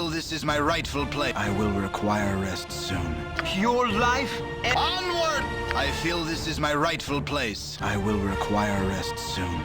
feel this is my rightful place. I will require rest soon. Your life? Onward! I feel this is my rightful place. I will require rest soon.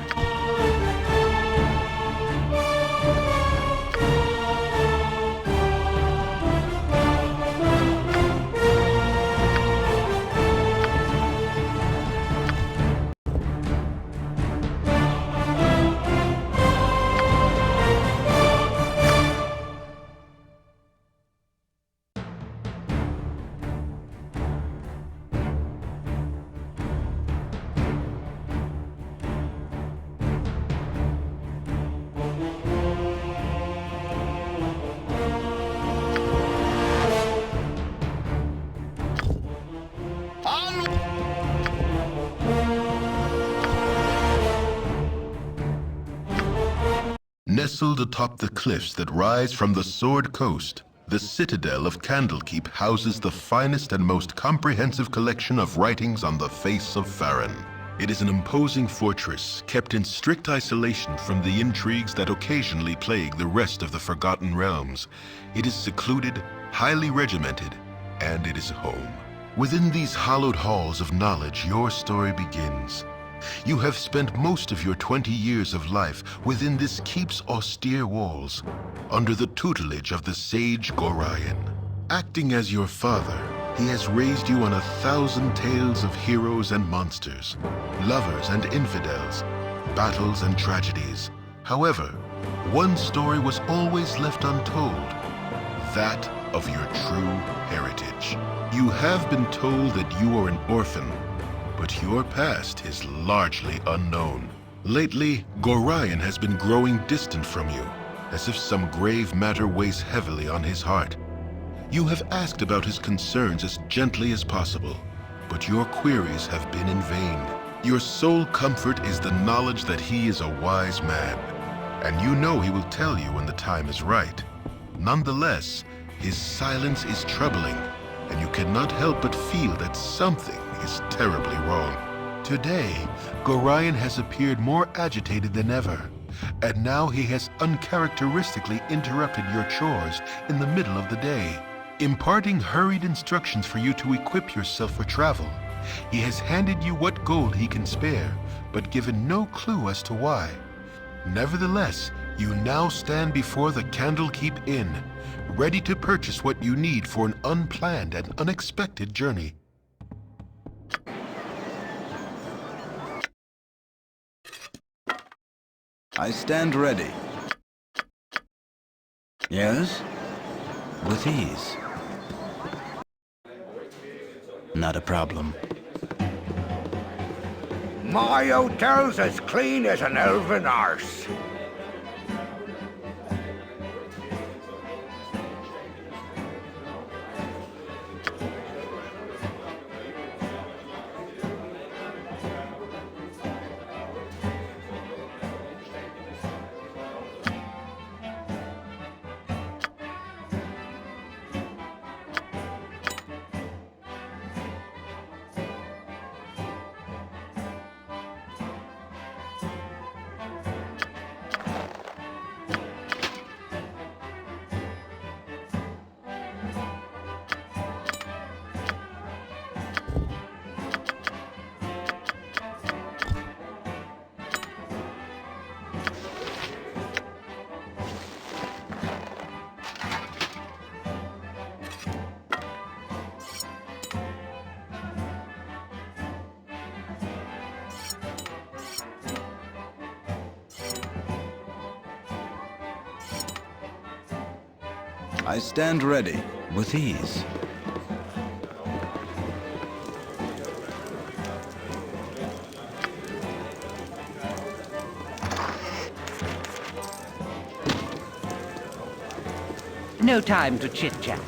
Nestled atop the cliffs that rise from the Sword Coast, the citadel of Candlekeep houses the finest and most comprehensive collection of writings on the face of Farron. It is an imposing fortress, kept in strict isolation from the intrigues that occasionally plague the rest of the Forgotten Realms. It is secluded, highly regimented, and it is home. Within these hallowed halls of knowledge, your story begins. You have spent most of your 20 years of life within this keep's austere walls, under the tutelage of the sage Gorion. Acting as your father, he has raised you on 1,000 tales of heroes and monsters, lovers and infidels, battles and tragedies. However, one story was always left untold, that of your true heritage. You have been told that you are an orphan, but your past is largely unknown. Lately, Gorion has been growing distant from you, as if some grave matter weighs heavily on his heart. You have asked about his concerns as gently as possible, but your queries have been in vain. Your sole comfort is the knowledge that he is a wise man, and you know he will tell you when the time is right. Nonetheless, his silence is troubling, and you cannot help but feel that something is terribly wrong. Today, Gorion has appeared more agitated than ever, and now he has uncharacteristically interrupted your chores in the middle of the day, imparting hurried instructions for you to equip yourself for travel. He has handed you what gold he can spare, but given no clue as to why. Nevertheless, you now stand before the Candlekeep Inn, ready to purchase what you need for an unplanned and unexpected journey. I stand ready. Yes? With ease. Not a problem. My hotel's as clean as an elven arse. I stand ready, with ease. No time to chit-chat.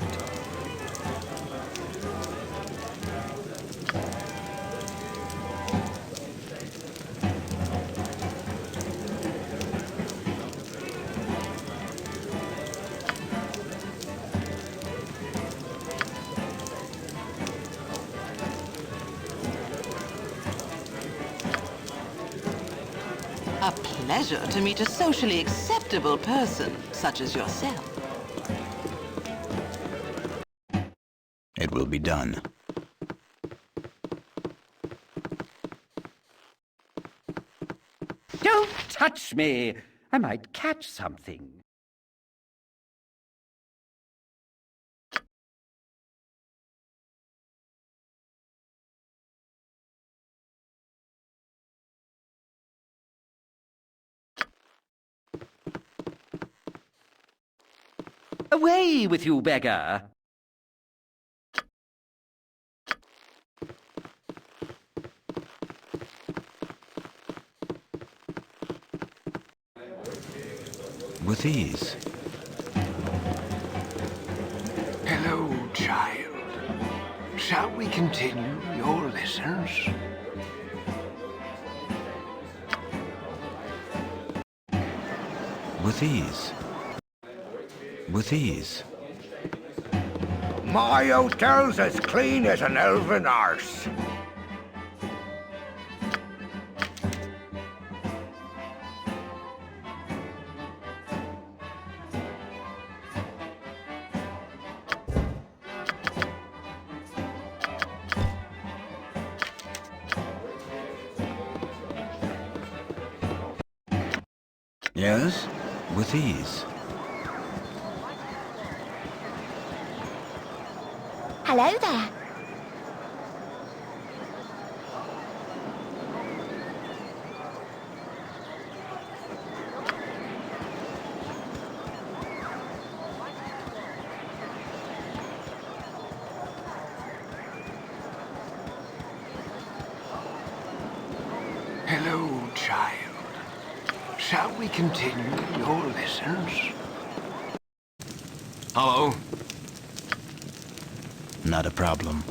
A pleasure to meet a socially acceptable person such as yourself. it will be done. Don't touch me! I might catch something. Away with you, beggar! With ease. Hello, child. Shall we continue your lessons? With ease. With ease. My hotel's as clean as an elven arse. Yes? With ease. Hello there. Hello, child. Shall we continue your lessons? Hello? Not a problem.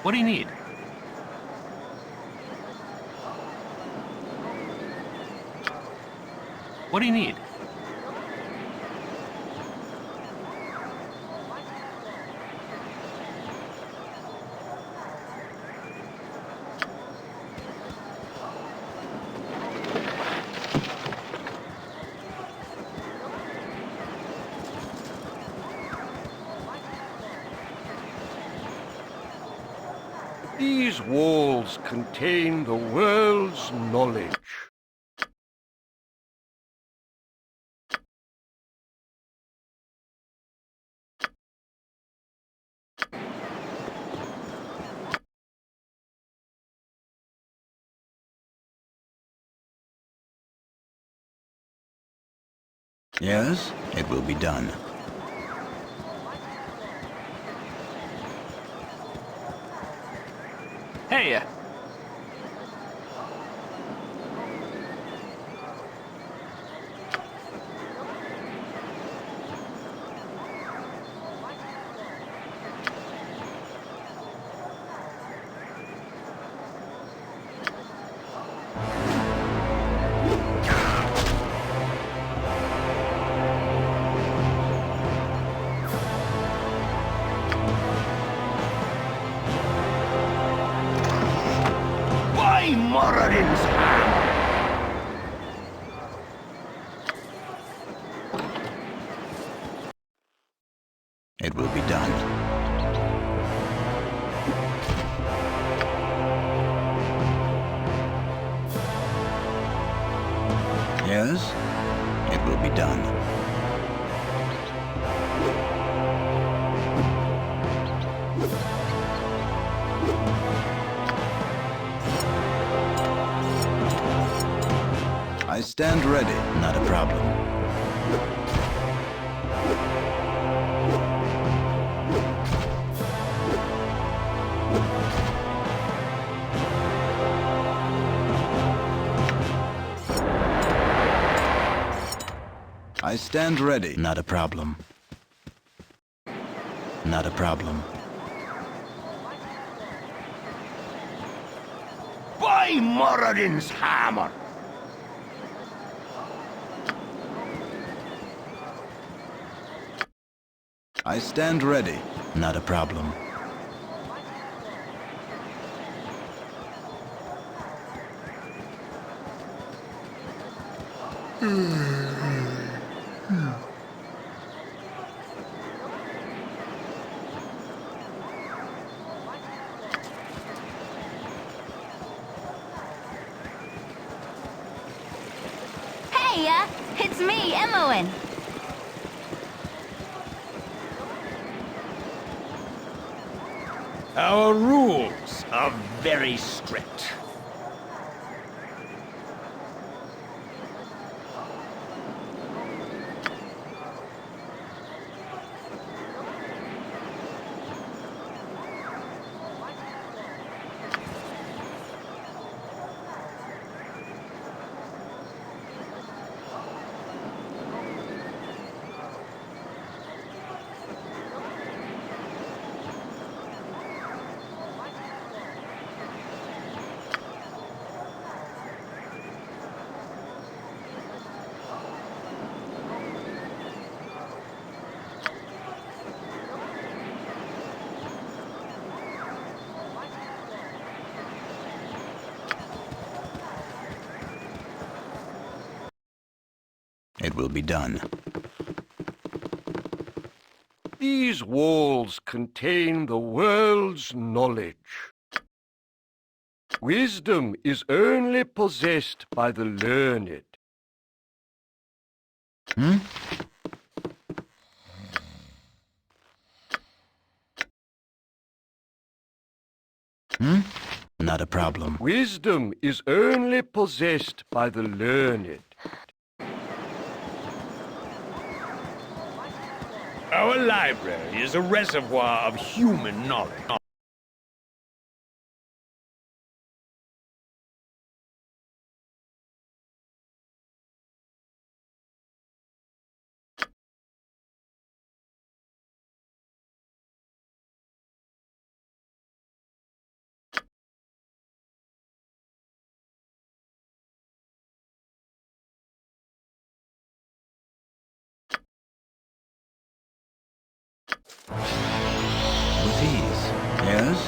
What do you need? What do you need? These walls contain the world's knowledge. Yes? It will be done. Hey! By Moradin's hand! It will be done. Yes? It will be done. stand ready. Not a problem. I stand ready. Not a problem. Not a problem. By Moradin's hammer! I stand ready. Not a problem. Hey, it's me, Imoen. Our rules are very strict. It will be done. These walls contain the world's knowledge. Wisdom is only possessed by the learned. Not a problem. Wisdom is only possessed by the learned. Our library is a reservoir of human knowledge. With ease. Yes?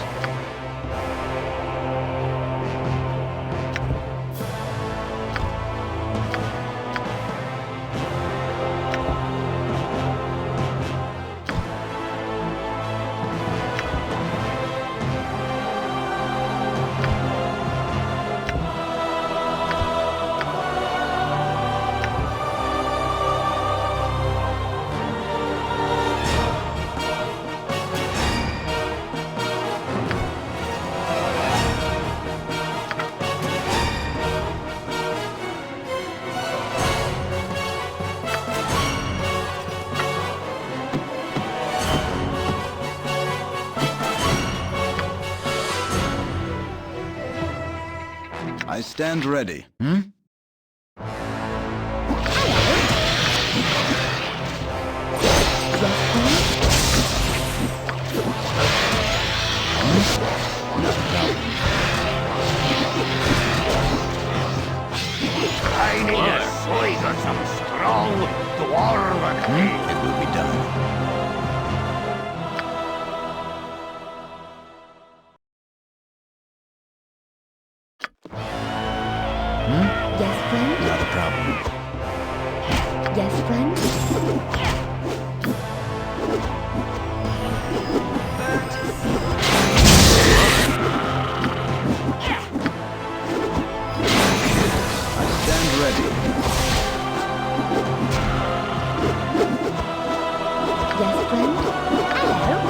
I stand ready. I need a sight of some strong dwarven It will be done. Yes, friend? Not a problem. Yes, friend? I stand ready. Yes, friend? Hello?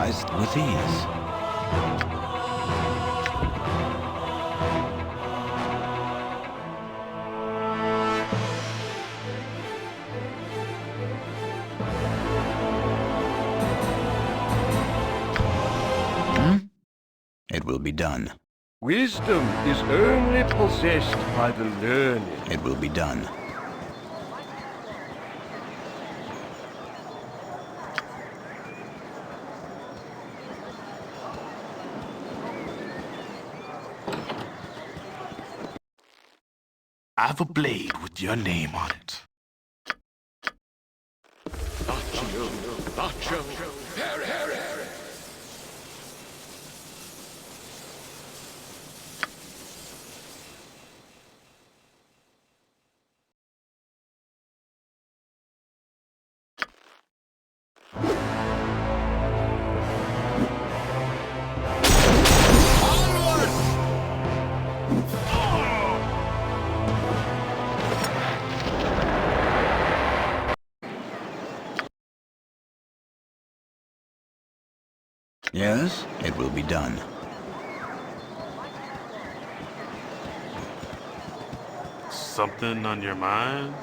With ease. It will be done. Wisdom is only possessed by the learned. It will be done. I have a blade with your name on it. Yes, it will be done. Something on your mind?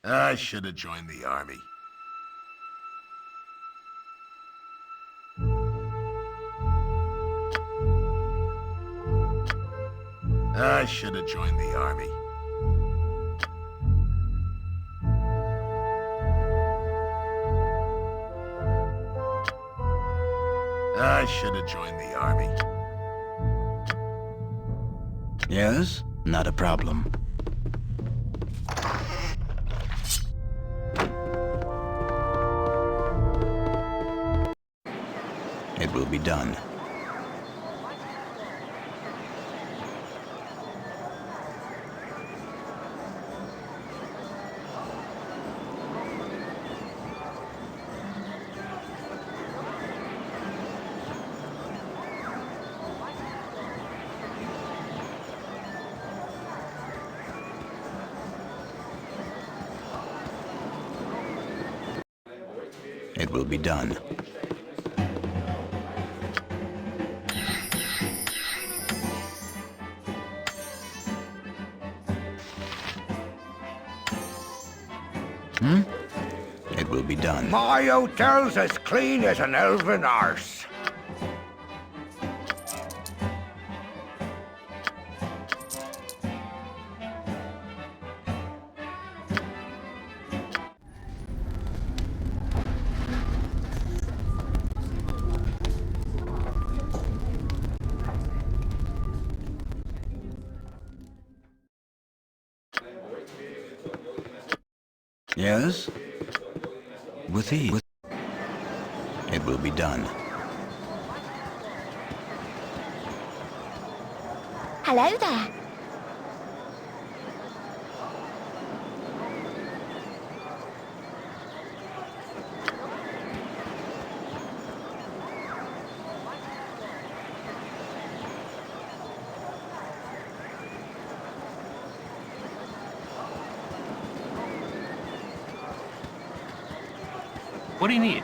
I should have joined the army. I should have joined the army. I should have joined the army. Yes, not a problem. It will be done. It will be done. It will be done. My hotel's as clean as an elven arse. Yes? With ease. It will be done. Hello there. What do you need?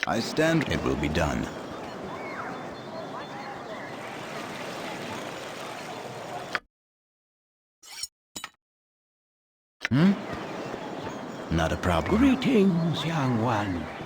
I stand. It will be done. Not a problem. Greetings, young one.